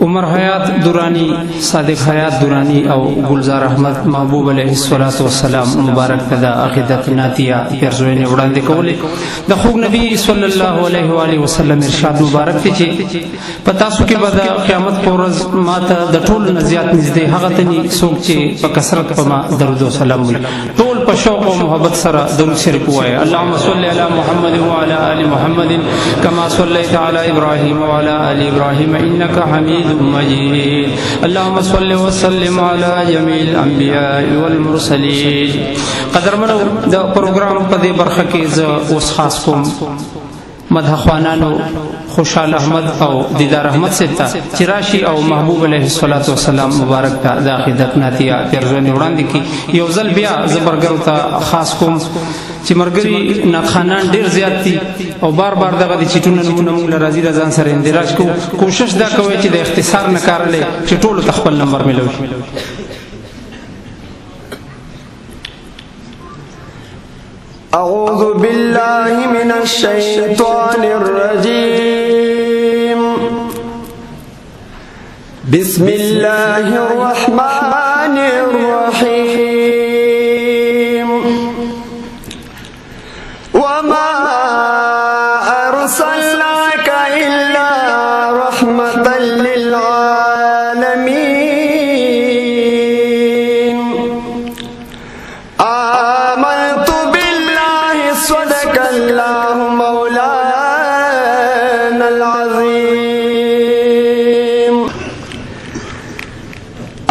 عمر حیات دورانی، صادق حیات دورانی او گلزار احمد محبوب علیه السلام مبارک تدا عقیدت ناتیه پیرزوینه وړاندې کولې. د خوږ نبی صلی الله علیه و آله وسلم ارشاد مبارک دی چې په تاسو کې به د قیامت په ورځ ماته د ټولو نه زیات نږدې هغه ته ني څوک چې په کثرت په ما درود او سلام وایي. ټول په شوق او محبت سره درود شریف وایي. اللهم صل علی محمد وعلى آل محمد كما صليت على ابراهيم وعلى آل ابراهيم انك حميد مجيد. اللهم صل وسلم على جميع الانبياء والمرسلين. قدرمنو د پروګرام په دې برخه کې ز اوس خاص کوم مدح خوانانو خوشحال احمد او دیدار احمد سے تا چراشی او محبوب علیہ السلام مبارک تا د عقیدت ناتیه پیرزوینه وړاندې کی. یو ځل بیا زبرګر ته خاص کوم چې مرګري ناخانان ډیر زیات دي او بار بار دغه د چټونو نمونه موږ راځي د ځان سره اندراج کو. کوشش دا کوي چې د اختصار نه کار لې چې ټول تخپل نمبر ملوي. اعوذ بالله من الشیطان الرجیم. بسم الله الرحمن الرحیم. وما ارسلناك الا رحمة للعالمين. آمنت بالله صدق الله مولانا العظيم.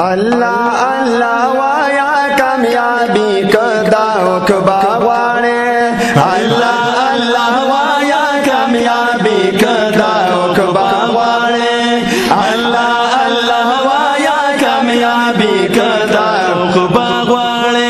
اللہ اللہ وایا کامیابی کدا اکبا وانے. اللہ اللہ وایا کامیابی کدا اکبا وانے. اللہ اللہ وایا کامیابی کدا اکبا وانے.